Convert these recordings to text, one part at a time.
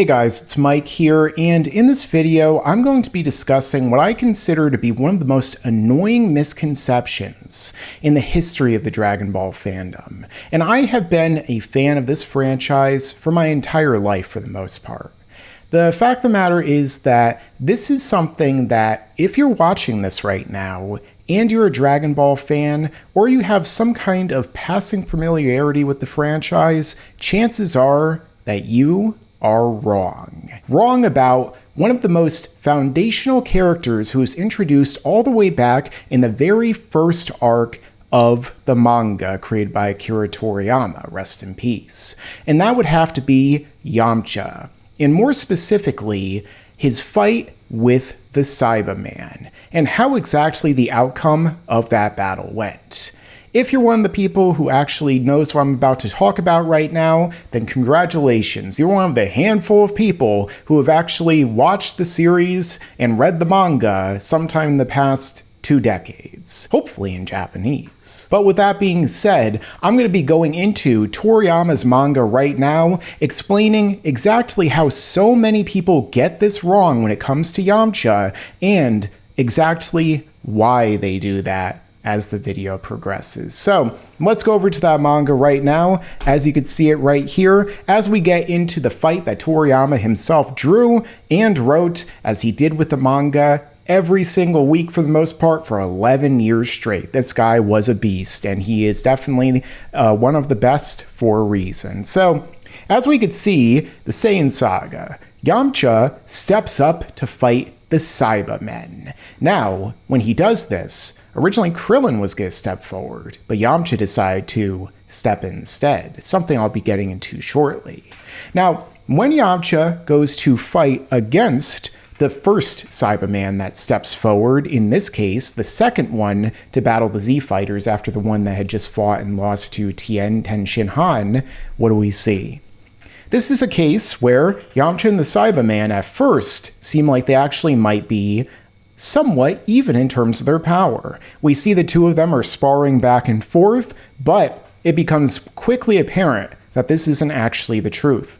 Hey guys, it's Mike here, and in this video, I'm going to be discussing what I consider to be one of the most annoying misconceptions in the history of the Dragon Ball fandom. And I have been a fan of this franchise for my entire life for the most part. The fact of the matter is that this is something that, if you're watching this right now, and you're a Dragon Ball fan, or you have some kind of passing familiarity with the franchise, chances are that you are wrong. Wrong about one of the most foundational characters who was introduced all the way back in the very first arc of the manga created by Akira Toriyama, rest in peace. And that would have to be Yamcha. And more specifically, his fight with the Saibaman, and how exactly the outcome of that battle went. If you're one of the people who actually knows what I'm about to talk about right now, then congratulations. You're one of the handful of people who have actually watched the series and read the manga sometime in the past 2 decades, hopefully in Japanese. But with that being said, I'm going to be going into Toriyama's manga right now, explaining exactly how so many people get this wrong when it comes to Yamcha, and exactly why they do that as the video progresses. So let's go over to that manga right now. As you can see it right here, as we get into the fight that Toriyama himself drew and wrote, as he did with the manga, every single week for the most part for 11 years straight. This guy was a beast, and he is definitely one of the best for a reason. So, as we could see, the Saiyan Saga, Yamcha steps up to fight the Saibamen. Now, when he does this, originally Krillin was going to step forward, but Yamcha decided to step instead, something I'll be getting into shortly. Now, when Yamcha goes to fight against the first Saibaman that steps forward, in this case, the second one to battle the Z Fighters after the one that had just fought and lost to Tien Tenshin Han, what do we see? This is a case where Yamcha and the Saibaman at first seem like they actually might be somewhat even in terms of their power. We see the two of them are sparring back and forth, but it becomes quickly apparent that this isn't actually the truth.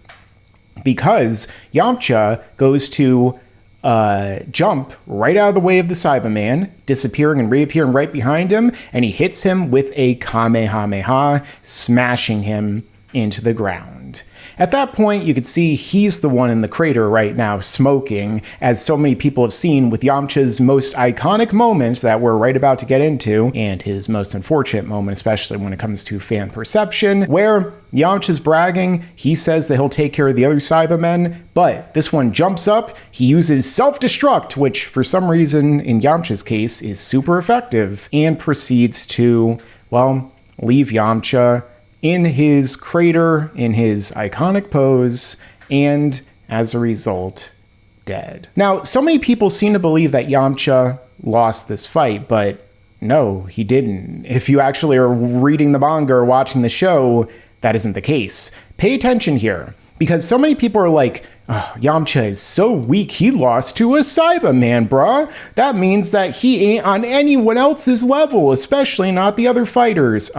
Because Yamcha goes to jump right out of the way of the Saibaman, disappearing and reappearing right behind him, and he hits him with a Kamehameha, smashing him into the ground. At that point, you could see he's the one in the crater right now smoking, as so many people have seen with Yamcha's most iconic moments that we're right about to get into, and his most unfortunate moment, especially when it comes to fan perception, where Yamcha's bragging, he says that he'll take care of the other Saibamen, but this one jumps up, he uses self-destruct, which for some reason in Yamcha's case is super effective, and proceeds to, well, leave Yamcha in his crater, in his iconic pose, and as a result, dead. Now, so many people seem to believe that Yamcha lost this fight, but no, he didn't. If you actually are reading the manga or watching the show, that isn't the case. Pay attention here, because so many people are like, oh, Yamcha is so weak, he lost to a Saibaman, bruh. That means that he ain't on anyone else's level, especially not the other fighters.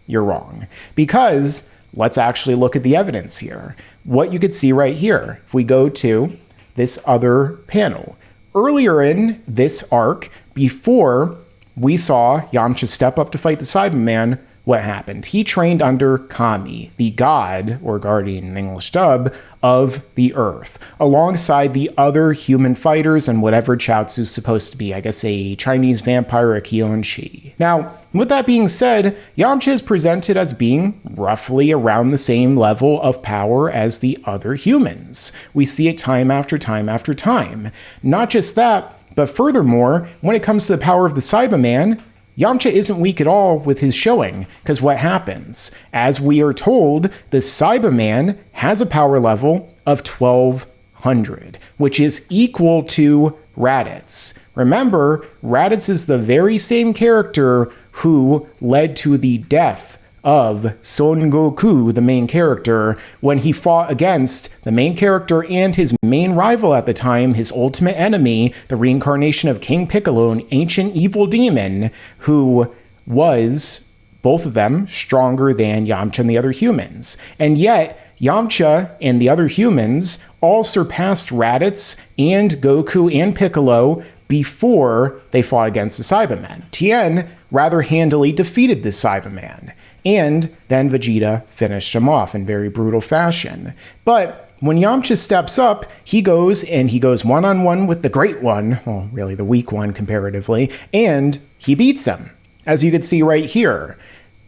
You're wrong. Because let's actually look at the evidence here. What you could see right here, if we go to this other panel. Earlier in this arc, before we saw Yamcha step up to fight the Saibaman, what happened? He trained under Kami, the god, or guardian in English dub, of the earth, alongside the other human fighters and whatever Chaozu's supposed to be, I guess a Chinese vampire, a Kionshi. Now, with that being said, Yamcha is presented as being roughly around the same level of power as the other humans. We see it time after time after time. Not just that, but furthermore, when it comes to the power of the Saibaman, Yamcha isn't weak at all with his showing, because what happens? As we are told, the Saibaman has a power level of 1200, which is equal to Raditz. Remember, Raditz is the very same character who led to the death of Son Goku, the main character, when he fought against the main character and his main rival at the time, his ultimate enemy, the reincarnation of King Piccolo, an ancient evil demon, who was, both of them, stronger than Yamcha and the other humans. And yet, Yamcha and the other humans all surpassed Raditz and Goku and Piccolo before they fought against the Saibaman. Tien rather handily defeated the Saibaman, and then Vegeta finished him off in very brutal fashion. But when Yamcha steps up, he goes one-on-one with the Great One, well, really the weak one comparatively, and he beats him, as you can see right here.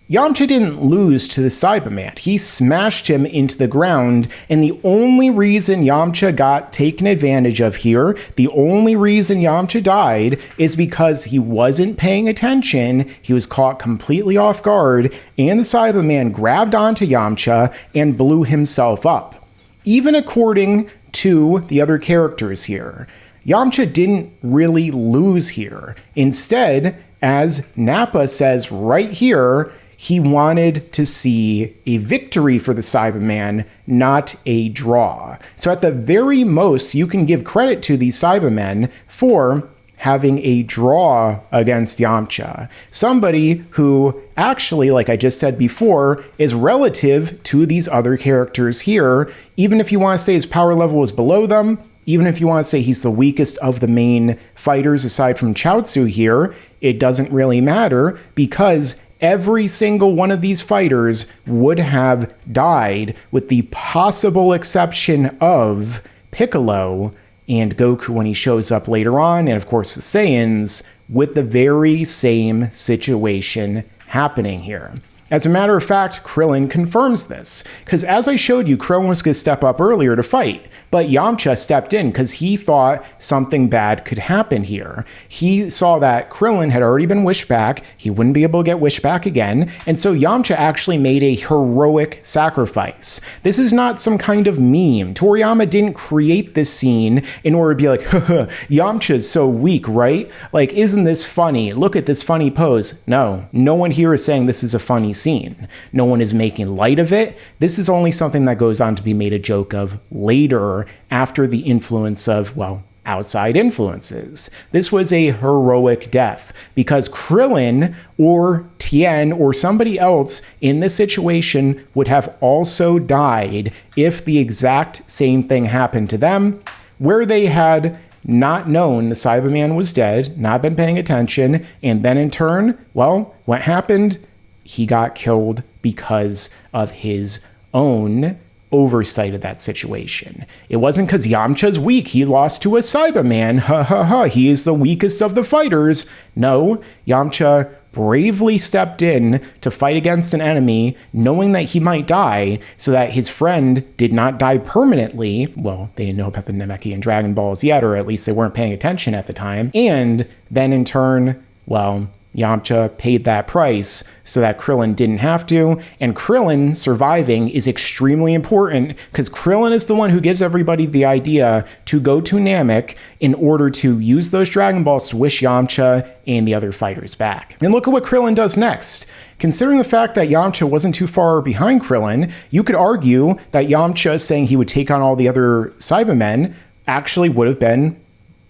Yamcha didn't lose to the Saibaman. He smashed him into the ground, and the only reason Yamcha got taken advantage of here, the only reason Yamcha died, is because he wasn't paying attention, he was caught completely off guard, and the Saibaman grabbed onto Yamcha and blew himself up. Even according to the other characters here, Yamcha didn't really lose here. Instead, as Nappa says right here, he wanted to see a victory for the Saibaman, not a draw. So at the very most, you can give credit to these Saibamen for having a draw against Yamcha. Somebody who actually, like I just said before, is relative to these other characters here. Even if you want to say his power level is below them, even if you want to say he's the weakest of the main fighters aside from Chaozu here, it doesn't really matter because every single one of these fighters would have died with the possible exception of Piccolo and Goku when he shows up later on, and of course the Saiyans, with the very same situation happening here. As a matter of fact, Krillin confirms this, because as I showed you, Krillin was going to step up earlier to fight, but Yamcha stepped in because he thought something bad could happen here. He saw that Krillin had already been wished back, he wouldn't be able to get wished back again, and so Yamcha actually made a heroic sacrifice. This is not some kind of meme. Toriyama didn't create this scene in order to be like, haha, Yamcha's so weak, right? Like, isn't this funny? Look at this funny pose. No one here is saying this is a funny scene. No one is making light of it. This is only something that goes on to be made a joke of later after the influence of, well, outside influences. This was a heroic death because Krillin or Tien or somebody else in this situation would have also died if the exact same thing happened to them, where they had not known the Saibaman was dead, not been paying attention, and then in turn, well, what happened? He got killed because of his own oversight of that situation. It wasn't because Yamcha's weak, he lost to a Saibaman, ha ha ha, he is the weakest of the fighters. No, Yamcha bravely stepped in to fight against an enemy, knowing that he might die, so that his friend did not die permanently. Well, they didn't know about the Namekian Dragon Balls yet, or at least they weren't paying attention at the time. And then in turn, well, Yamcha paid that price so that Krillin didn't have to, and Krillin surviving is extremely important because Krillin is the one who gives everybody the idea to go to Namek in order to use those Dragon Balls to wish Yamcha and the other fighters back. And look at what Krillin does next. Considering the fact that Yamcha wasn't too far behind Krillin, you could argue that Yamcha saying he would take on all the other Saibamen actually would have been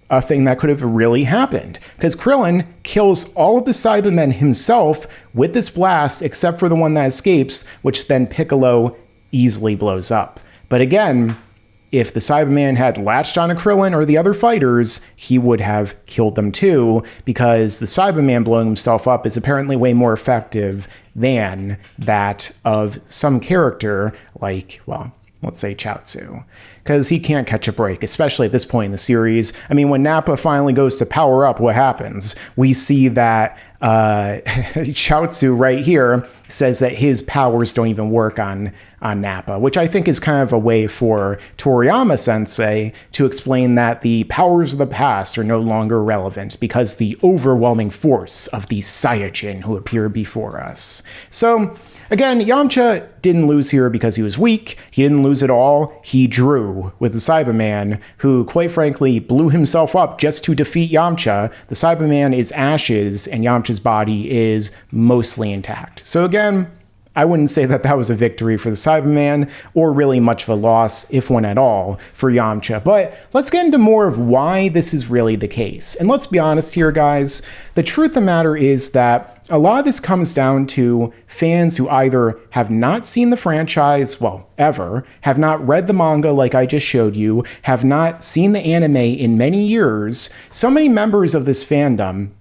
a thing that could have really happened, because Krillin kills all of the Saibamen himself with this blast, except for the one that escapes, which then Piccolo easily blows up. But again, if the Saibaman had latched onto Krillin or the other fighters, he would have killed them too, because the Saibaman blowing himself up is apparently way more effective than that of some character like, well, let's say Chaozu, because he can't catch a break, especially at this point in the series. I mean, when Nappa finally goes to power up, what happens? We see that Chaozu right here says that his powers don't even work on Nappa, which I think is kind of a way for Toriyama sensei to explain that the powers of the past are no longer relevant because the overwhelming force of the Saiyajin who appeared before us. So again, Yamcha didn't lose here because he was weak. He didn't lose at all. He drew with the Saibaman, who quite frankly blew himself up just to defeat Yamcha. The Saibaman is ashes and Yamcha's body is mostly intact. So again, I wouldn't say that that was a victory for the Saibaman, or really much of a loss, if one at all, for Yamcha. But let's get into more of why this is really the case. And let's be honest here, guys. The truth of the matter is that a lot of this comes down to fans who either have not seen the franchise, well, ever, have not read the manga like I just showed you, have not seen the anime in many years. So many members of this fandom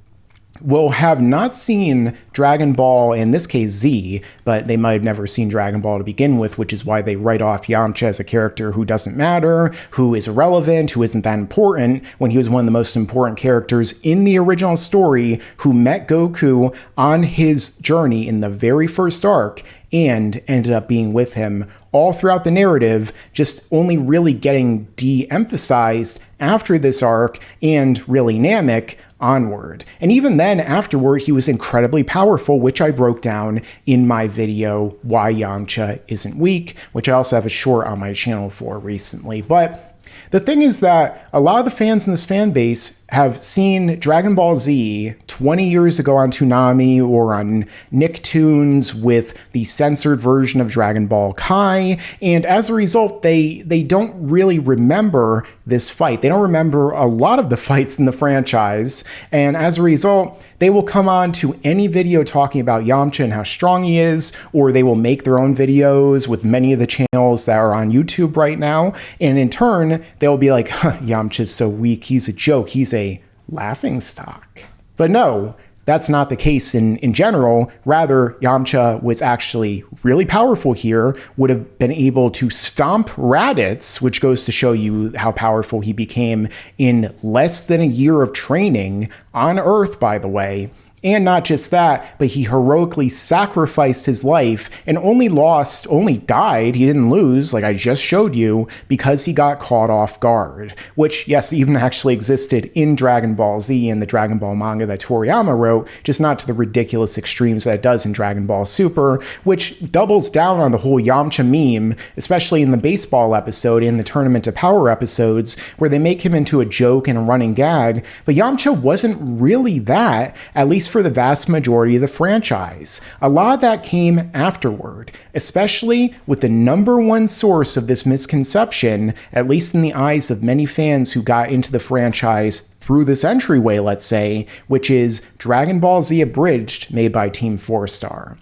will have not seen Dragon Ball, in this case Z, but they might have never seen Dragon Ball to begin with, which is why they write off Yamcha as a character who doesn't matter, who is irrelevant, who isn't that important, when he was one of the most important characters in the original story, who met Goku on his journey in the very first arc and ended up being with him all throughout the narrative, just only really getting de-emphasized after this arc and really Namek onward. And even then, afterward, he was incredibly powerful, which I broke down in my video, Why Yamcha Isn't Weak, which I also have a short on my channel for recently. But the thing is that a lot of the fans in this fan base have seen Dragon Ball Z 20 years ago on Toonami or on Nicktoons with the censored version of Dragon Ball Kai, and as a result, they don't really remember this fight. They don't remember a lot of the fights in the franchise, and as a result, they will come on to any video talking about Yamcha and how strong he is, or they will make their own videos with many of the channels that are on YouTube right now, and in turn, they'll be like, Yamcha's so weak, he's a joke, he's a laughingstock. But no, that's not the case in general. Rather, Yamcha was actually really powerful here, would have been able to stomp Raditz, which goes to show you how powerful he became in less than a year of training on Earth, by the way. And not just that, but he heroically sacrificed his life and only died, he didn't lose, like I just showed you, because he got caught off guard. Which, yes, even actually existed in Dragon Ball Z and the Dragon Ball manga that Toriyama wrote, just not to the ridiculous extremes that it does in Dragon Ball Super, which doubles down on the whole Yamcha meme, especially in the baseball episode and the Tournament of Power episodes, where they make him into a joke and a running gag. But Yamcha wasn't really that, at least for the vast majority of the franchise. A lot of that came afterward, especially with the #1 source of this misconception, at least in the eyes of many fans who got into the franchise through this entryway, let's say, which is Dragon Ball Z Abridged, made by Team 4-Star.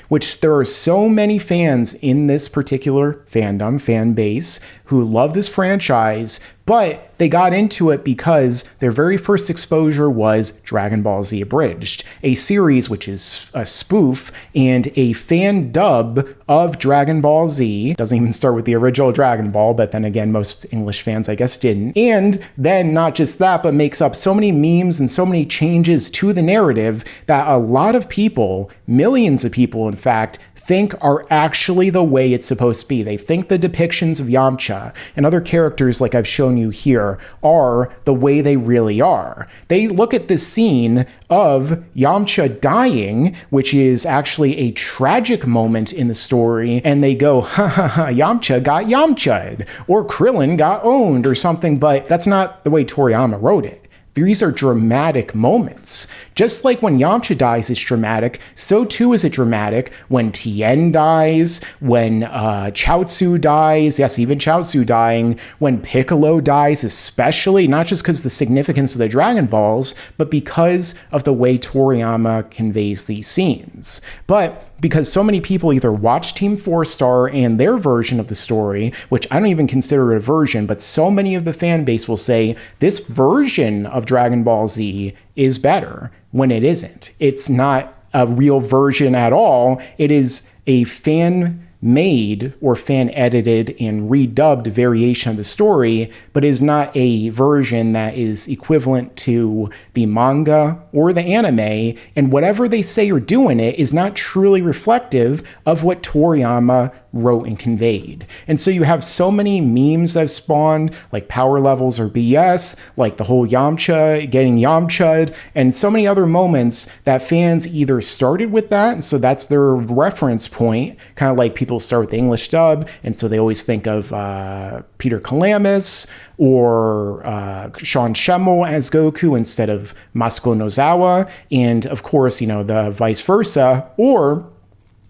Which there are so many fans in this particular fandom, fan base, who love this franchise, but they got into it because their very first exposure was Dragon Ball Z Abridged, a series which is a spoof and a fan dub of Dragon Ball Z. Doesn't even start with the original Dragon Ball, but then again, most English fans, I guess, didn't. And then not just that, but makes up so many memes and so many changes to the narrative that a lot of people, millions of people, in fact, think are actually the way it's supposed to be. They think the depictions of Yamcha and other characters like I've shown you here are the way they really are. They look at this scene of Yamcha dying, which is actually a tragic moment in the story, and they go, ha ha ha, Yamcha got Yamcha'd, or Krillin got owned or something, but that's not the way Toriyama wrote it. These are dramatic moments. Just like when Yamcha dies is dramatic, so too is it dramatic when Tien dies, when Chaozu dies, yes, even Chaozu dying, when Piccolo dies especially, not just because of the significance of the Dragon Balls, but because of the way Toriyama conveys these scenes. But because so many people either watch Team 4-Star and their version of the story, which I don't even consider it a version, but so many of the fan base will say this version of Dragon Ball Z is better when it isn't. It's not a real version at all. It is a fan-made or fan-edited and redubbed variation of the story, but is not a version that is equivalent to the manga or the anime, and whatever they say or do in it is not truly reflective of what Toriyama wrote and conveyed. And so you have so many memes that have spawned, like power levels or BS, like the whole Yamcha getting Yamcha'd, and so many other moments that fans either started with that, and so that's their reference point, kind of like people start with the English dub, and so they always think of Peter Calamus or Sean Schemmel as Goku instead of Masuko Nozawa, and of course, you know, the vice versa, or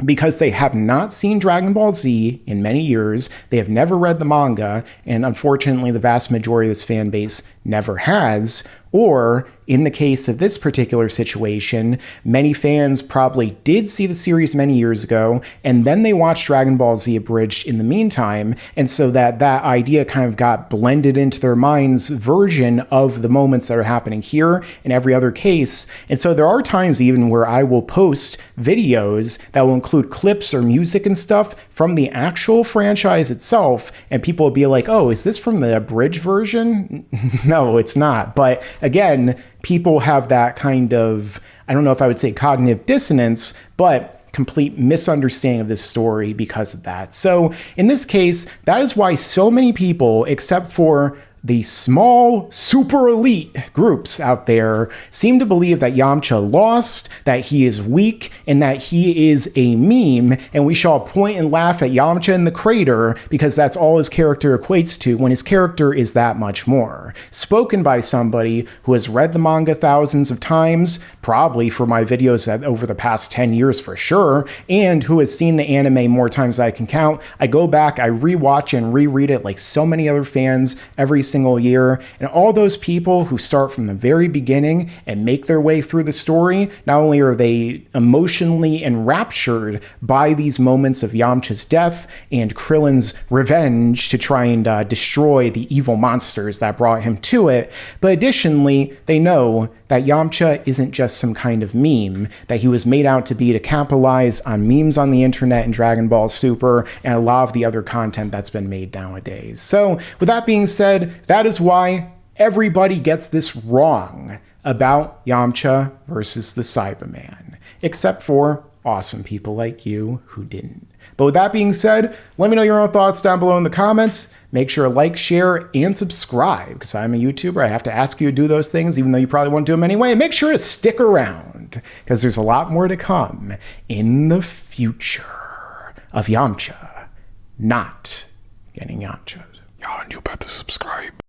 because they have not seen Dragon Ball Z in many years, they have never read the manga, and unfortunately the vast majority of this fan base never has, or in the case of this particular situation, many fans probably did see the series many years ago, and then they watched Dragon Ball Z Abridged in the meantime, and so that idea kind of got blended into their mind's version of the moments that are happening here in every other case. And so there are times even where I will post videos that will include clips or music and stuff from the actual franchise itself, and people will be like, oh, is this from the abridged version? No, it's not. But again, people have that kind of, I don't know if I would say cognitive dissonance, but complete misunderstanding of this story because of that. So in this case, that is why so many people, except for the small, super elite groups out there, seem to believe that Yamcha lost, that he is weak, and that he is a meme, and we shall point and laugh at Yamcha in the crater because that's all his character equates to, when his character is that much more. Spoken by somebody who has read the manga thousands of times, probably for my videos over the past 10 years for sure, and who has seen the anime more times than I can count. I go back, I rewatch and reread it like so many other fans every single year, and all those people who start from the very beginning and make their way through the story, not only are they emotionally enraptured by these moments of Yamcha's death and Krillin's revenge to try and destroy the evil monsters that brought him to it, but additionally, they know that Yamcha isn't just some kind of meme, that he was made out to be to capitalize on memes on the internet and Dragon Ball Super and a lot of the other content that's been made nowadays. So with that being said, that is why everybody gets this wrong about Yamcha versus the Saibaman, except for awesome people like you who didn't. But with that being said, let me know your own thoughts down below in the comments. Make sure to like, share, and subscribe, because I'm a YouTuber. I have to ask you to do those things, even though you probably won't do them anyway. And make sure to stick around, because there's a lot more to come in the future of Yamcha not getting Yamcha. Y'all, and you better subscribe.